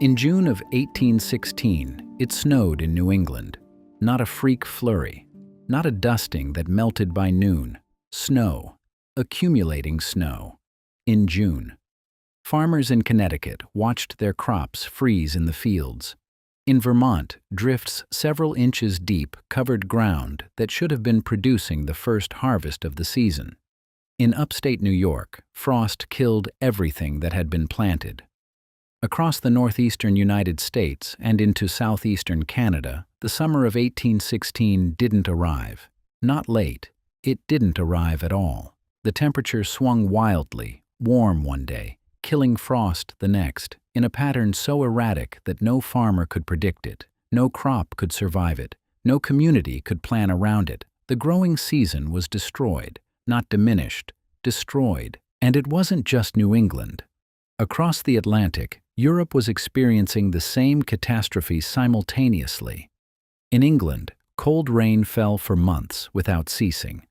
In June of 1816, it snowed in New England. Not a freak flurry, not a dusting that melted by noon. Snow, accumulating snow. In June. Farmers in Connecticut watched their crops freeze in the fields. In Vermont, drifts several inches deep covered ground that should have been producing the first harvest of the season. In upstate New York, frost killed everything that had been planted. Across the northeastern United States and into southeastern Canada, the summer of 1816 didn't arrive. Not late, it didn't arrive at all. The temperature swung wildly, warm one day, killing frost the next, in a pattern so erratic that no farmer could predict it, no crop could survive it, no community could plan around it. The growing season was destroyed, not diminished, destroyed. And it wasn't just New England. Across the Atlantic, Europe was experiencing the same catastrophe simultaneously. In England, cold rain fell for months without ceasing.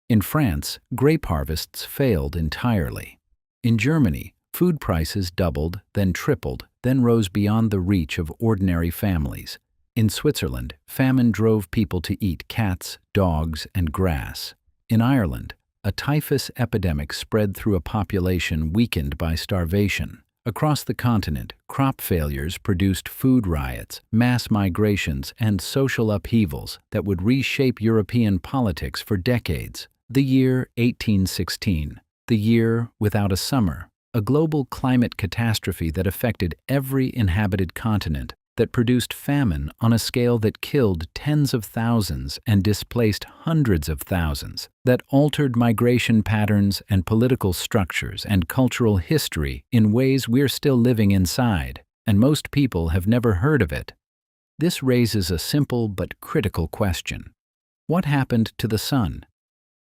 In France, grape harvests failed entirely. In Germany, food prices doubled, then tripled, then rose beyond the reach of ordinary families. In Switzerland, famine drove people to eat cats, dogs, and grass. In Ireland, a typhus epidemic spread through a population weakened by starvation. Across the continent, crop failures produced food riots, mass migrations, and social upheavals that would reshape European politics for decades. The year 1816, the year without a summer, a global climate catastrophe that affected every inhabited continent, that produced famine on a scale that killed tens of thousands and displaced hundreds of thousands, that altered migration patterns and political structures and cultural history in ways we're still living inside, and most people have never heard of it. This raises a simple but critical question. What happened to the sun?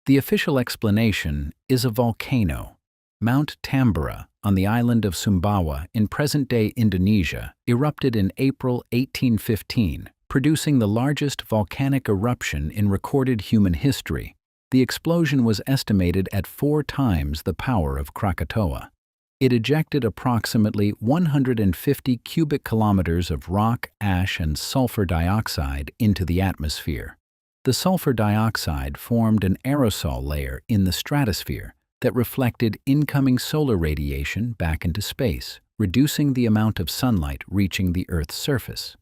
The official explanation is a volcano. Mount Tambora, on the island of Sumbawa in present-day Indonesia, erupted in April 1815, producing the largest volcanic eruption in recorded human history. The explosion was estimated at 4 times the power of Krakatoa. It ejected approximately 150 cubic kilometers of rock, ash, and sulfur dioxide into the atmosphere. The sulfur dioxide formed an aerosol layer in the stratosphere that reflected incoming solar radiation back into space, reducing the amount of sunlight reaching the Earth's surface.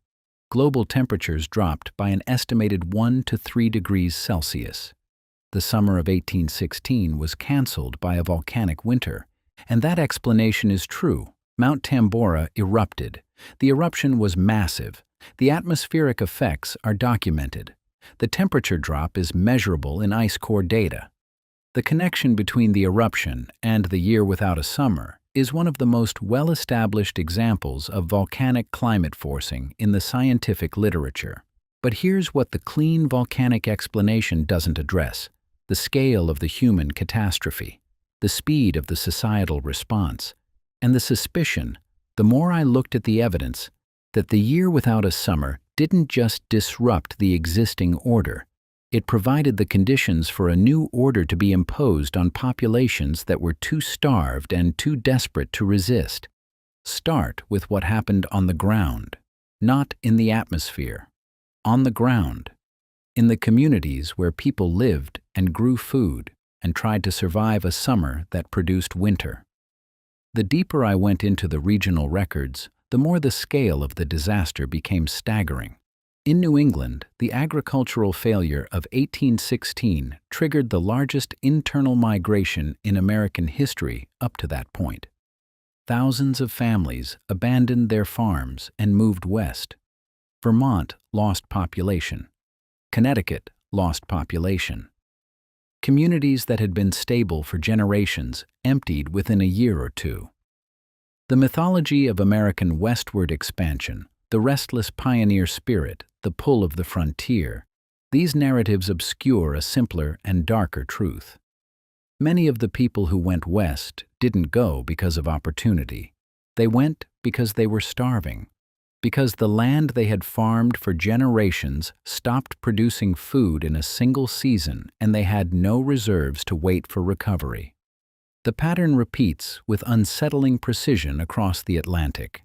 Global temperatures dropped by an estimated 1 to 3 degrees Celsius. The summer of 1816 was canceled by a volcanic winter, and that explanation is true. Mount Tambora erupted. The eruption was massive. The atmospheric effects are documented. The temperature drop is measurable in ice core data. The connection between the eruption and the year without a summer is one of the most well-established examples of volcanic climate forcing in the scientific literature. But here's what the clean volcanic explanation doesn't address: the scale of the human catastrophe, the speed of the societal response, and the suspicion, the more I looked at the evidence, that the year without a summer didn't just disrupt the existing order. It provided the conditions for a new order to be imposed on populations that were too starved and too desperate to resist. Start with what happened on the ground, not in the atmosphere. On the ground, in the communities where people lived and grew food and tried to survive a summer that produced winter. The deeper I went into the regional records, the more the scale of the disaster became staggering. In New England, the agricultural failure of 1816 triggered the largest internal migration in American history up to that point. Thousands of families abandoned their farms and moved west. Vermont lost population. Connecticut lost population. Communities that had been stable for generations emptied within a year or two. The mythology of American westward expansion, the restless pioneer spirit, the pull of the frontier, these narratives obscure a simpler and darker truth. Many of the people who went west didn't go because of opportunity. They went because they were starving, because the land they had farmed for generations stopped producing food in a single season and they had no reserves to wait for recovery. The pattern repeats with unsettling precision across the Atlantic.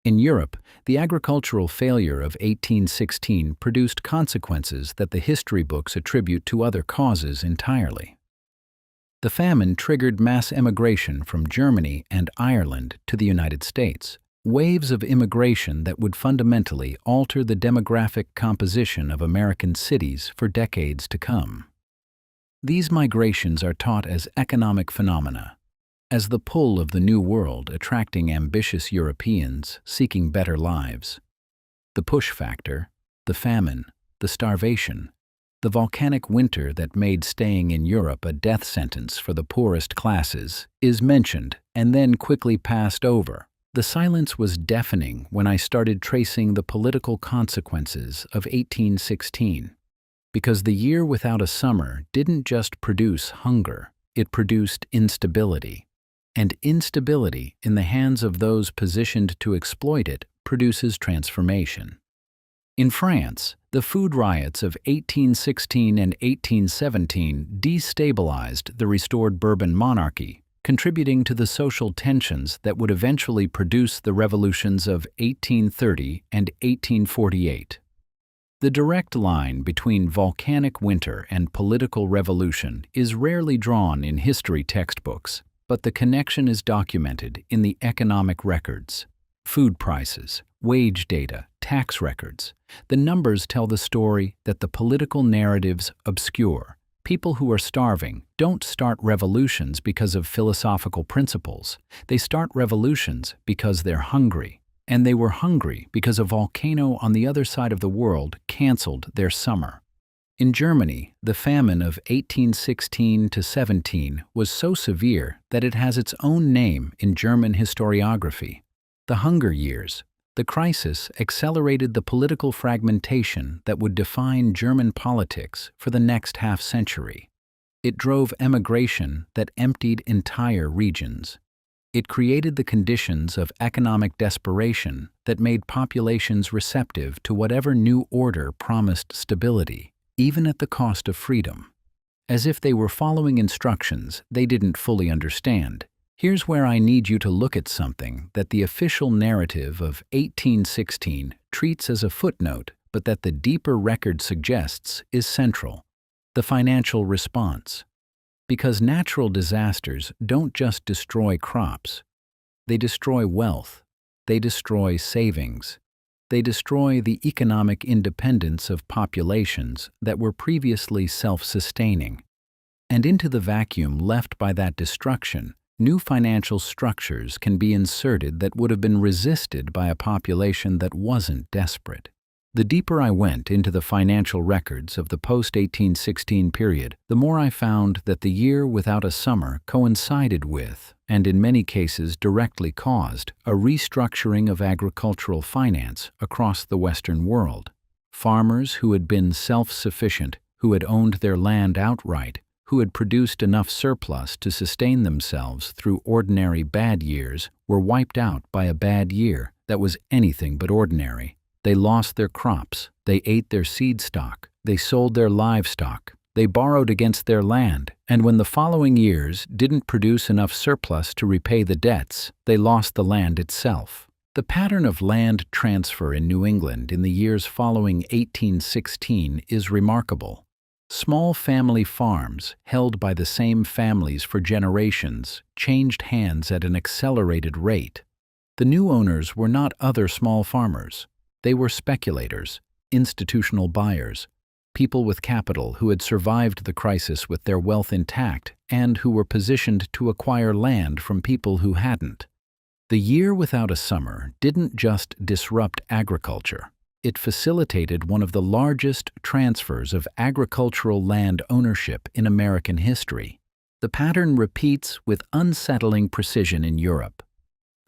In Europe, the agricultural failure of 1816 produced consequences that the history books attribute to other causes entirely. The famine triggered mass emigration from Germany and Ireland to the United States, waves of immigration that would fundamentally alter the demographic composition of American cities for decades to come. These migrations are taught as economic phenomena, as the pull of the New World attracting ambitious Europeans seeking better lives. The push factor, the famine, the starvation, the volcanic winter that made staying in Europe a death sentence for the poorest classes, is mentioned and then quickly passed over. The silence was deafening when I started tracing the political consequences of 1816. Because the year without a summer didn't just produce hunger, it produced instability. And instability in the hands of those positioned to exploit it produces transformation. In France, the food riots of 1816 and 1817 destabilized the restored Bourbon monarchy, contributing to the social tensions that would eventually produce the revolutions of 1830 and 1848. The direct line between volcanic winter and political revolution is rarely drawn in history textbooks, but the connection is documented in the economic records. Food prices, wage data, tax records. The numbers tell the story that the political narratives obscure. People who are starving don't start revolutions because of philosophical principles. They start revolutions because they're hungry. And they were hungry because a volcano on the other side of the world canceled their summer. In Germany, the famine of 1816 to 17 was so severe that it has its own name in German historiography. The Hunger Years. The crisis accelerated the political fragmentation that would define German politics for the next half-century. It drove emigration that emptied entire regions. It created the conditions of economic desperation that made populations receptive to whatever new order promised stability, even at the cost of freedom. As if they were following instructions they didn't fully understand. Here's where I need you to look at something that the official narrative of 1816 treats as a footnote, but that the deeper record suggests is central: the financial response. Because natural disasters don't just destroy crops. They destroy wealth. They destroy savings. They destroy the economic independence of populations that were previously self-sustaining. And into the vacuum left by that destruction, new financial structures can be inserted that would have been resisted by a population that wasn't desperate. The deeper I went into the financial records of the post-1816 period, the more I found that the year without a summer coincided with, and in many cases directly caused, a restructuring of agricultural finance across the Western world. Farmers who had been self-sufficient, who had owned their land outright, who had produced enough surplus to sustain themselves through ordinary bad years, were wiped out by a bad year that was anything but ordinary. They lost their crops, they ate their seed stock, they sold their livestock, they borrowed against their land, and when the following years didn't produce enough surplus to repay the debts, they lost the land itself. The pattern of land transfer in New England in the years following 1816 is remarkable. Small family farms, held by the same families for generations, changed hands at an accelerated rate. The new owners were not other small farmers. They were speculators, institutional buyers, people with capital who had survived the crisis with their wealth intact and who were positioned to acquire land from people who hadn't. The year without a summer didn't just disrupt agriculture. It facilitated one of the largest transfers of agricultural land ownership in American history. The pattern repeats with unsettling precision in Europe.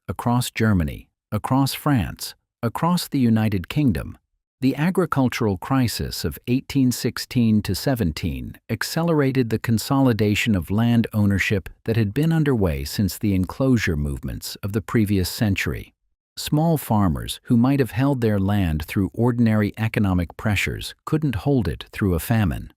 Across Germany, across France, across the United Kingdom, The agricultural crisis of 1816 to 17 accelerated the consolidation of land ownership that had been underway since the enclosure movements of the previous century. Small farmers who might have held their land through ordinary economic pressures couldn't hold it through a famine.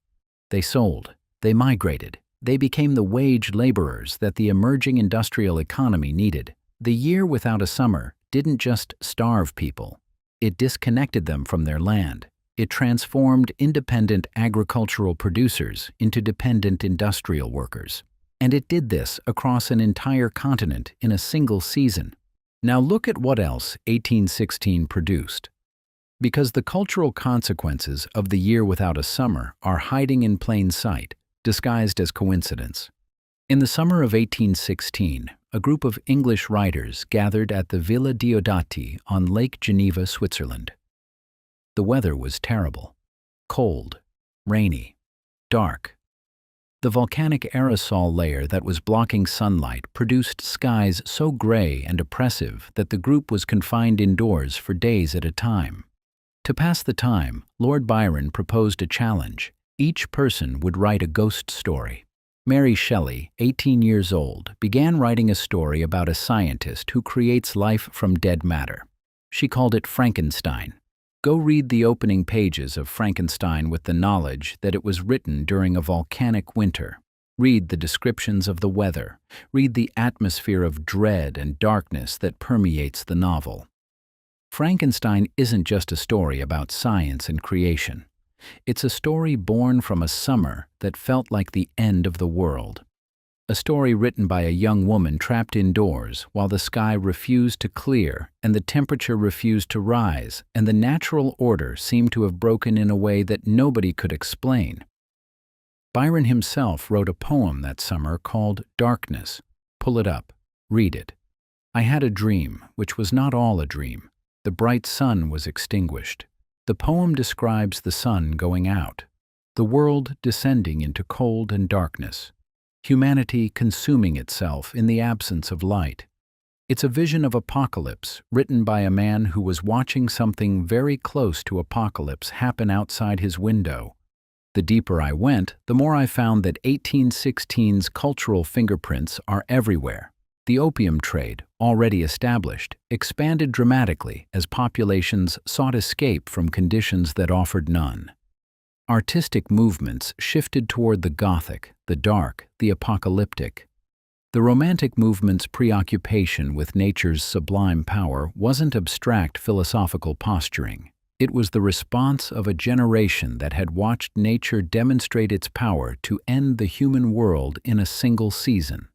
They sold, they migrated, they became the wage laborers that the emerging industrial economy needed. The year without a summer didn't just starve people. It disconnected them from their land. It transformed independent agricultural producers into dependent industrial workers. And it did this across an entire continent in a single season. Now look at what else 1816 produced. Because the cultural consequences of the year without a summer are hiding in plain sight, disguised as coincidence. In the summer of 1816, a group of English writers gathered at the Villa Diodati on Lake Geneva, Switzerland. The weather was terrible. Cold, rainy, dark. The volcanic aerosol layer that was blocking sunlight produced skies so gray and oppressive that the group was confined indoors for days at a time. To pass the time, Lord Byron proposed a challenge. Each person would write a ghost story. Mary Shelley, 18 years old, began writing a story about a scientist who creates life from dead matter. She called it Frankenstein. Go read the opening pages of Frankenstein with the knowledge that it was written during a volcanic winter. Read the descriptions of the weather. Read the atmosphere of dread and darkness that permeates the novel. Frankenstein isn't just a story about science and creation. It's a story born from a summer that felt like the end of the world. A story written by a young woman trapped indoors while the sky refused to clear and the temperature refused to rise and the natural order seemed to have broken in a way that nobody could explain. Byron himself wrote a poem that summer called Darkness. Pull it up. Read it. I had a dream, which was not all a dream. The bright sun was extinguished. The poem describes the sun going out, the world descending into cold and darkness, humanity consuming itself in the absence of light. It's a vision of apocalypse written by a man who was watching something very close to apocalypse happen outside his window. The deeper I went, the more I found that 1816's cultural fingerprints are everywhere. The opium trade, already established, expanded dramatically as populations sought escape from conditions that offered none. Artistic movements shifted toward the Gothic, the dark, the apocalyptic. The Romantic movement's preoccupation with nature's sublime power wasn't abstract philosophical posturing. It was the response of a generation that had watched nature demonstrate its power to end the human world in a single season.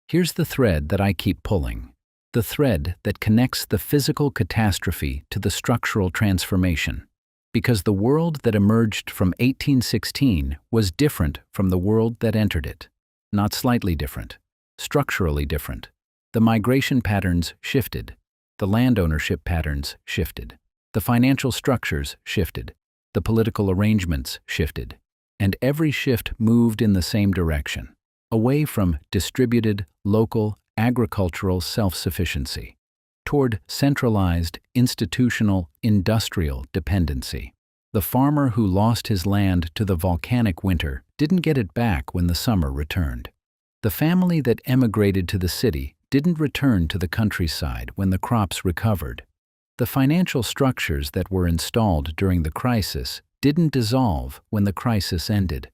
Here's the thread that I keep pulling, the thread that connects the physical catastrophe to the structural transformation. Because the world that emerged from 1816 was different from the world that entered it. Not slightly different, structurally different. The migration patterns shifted. The land ownership patterns shifted. The financial structures shifted. The political arrangements shifted. And every shift moved in the same direction. Away from distributed, local, agricultural self-sufficiency, toward centralized, institutional, industrial dependency. The farmer who lost his land to the volcanic winter didn't get it back when the summer returned. The family that emigrated to the city didn't return to the countryside when the crops recovered. The financial structures that were installed during the crisis didn't dissolve when the crisis ended.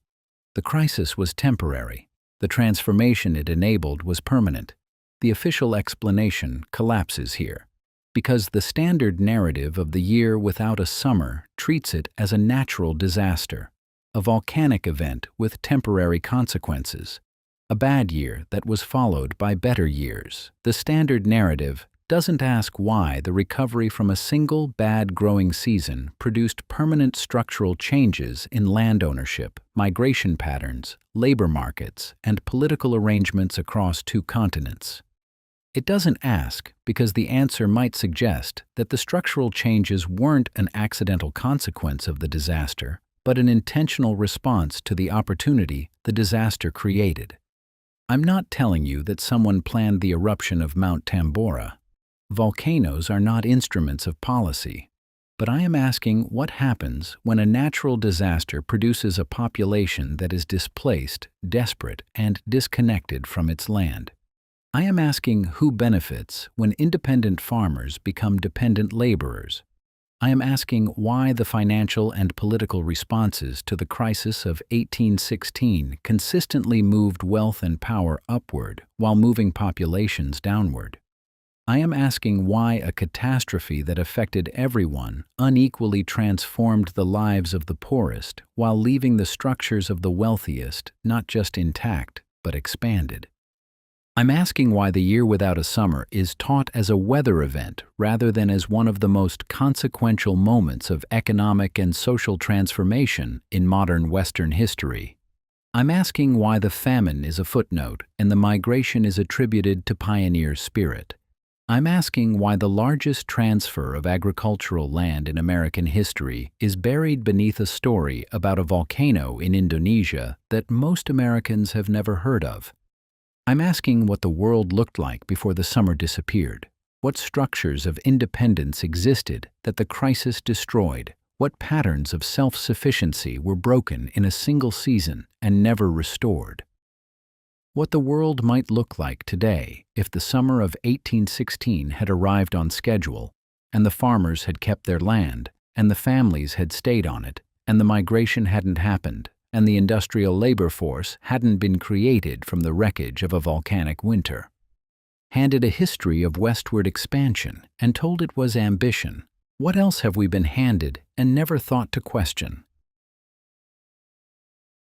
The crisis was temporary. The transformation it enabled was permanent. The official explanation collapses here, because the standard narrative of the year without a summer treats it as a natural disaster, a volcanic event with temporary consequences, a bad year that was followed by better years. The standard narrative doesn't ask why the recovery from a single bad growing season produced permanent structural changes in land ownership, migration patterns, labor markets, and political arrangements across two continents. It doesn't ask because the answer might suggest that the structural changes weren't an accidental consequence of the disaster, but an intentional response to the opportunity the disaster created. I'm not telling you that someone planned the eruption of Mount Tambora. Volcanoes are not instruments of policy, But I am asking what happens when a natural disaster produces a population that is displaced, desperate, and disconnected from its land. I am asking who benefits when independent farmers become dependent laborers. I am asking why the financial and political responses to the crisis of 1816 consistently moved wealth and power upward while moving populations downward. I am asking why a catastrophe that affected everyone unequally transformed the lives of the poorest while leaving the structures of the wealthiest not just intact but expanded. I'm asking why the year without a summer is taught as a weather event rather than as one of the most consequential moments of economic and social transformation in modern Western history. I'm asking why the famine is a footnote and the migration is attributed to pioneer spirit. I'm asking why the largest transfer of agricultural land in American history is buried beneath a story about a volcano in Indonesia that most Americans have never heard of. I'm asking what the world looked like before the summer disappeared, what structures of independence existed that the crisis destroyed, what patterns of self-sufficiency were broken in a single season and never restored. What the world might look like today if the summer of 1816 had arrived on schedule, and the farmers had kept their land, and the families had stayed on it, and the migration hadn't happened, and the industrial labor force hadn't been created from the wreckage of a volcanic winter. Handed a history of westward expansion and told it was ambition, what else have we been handed and never thought to question?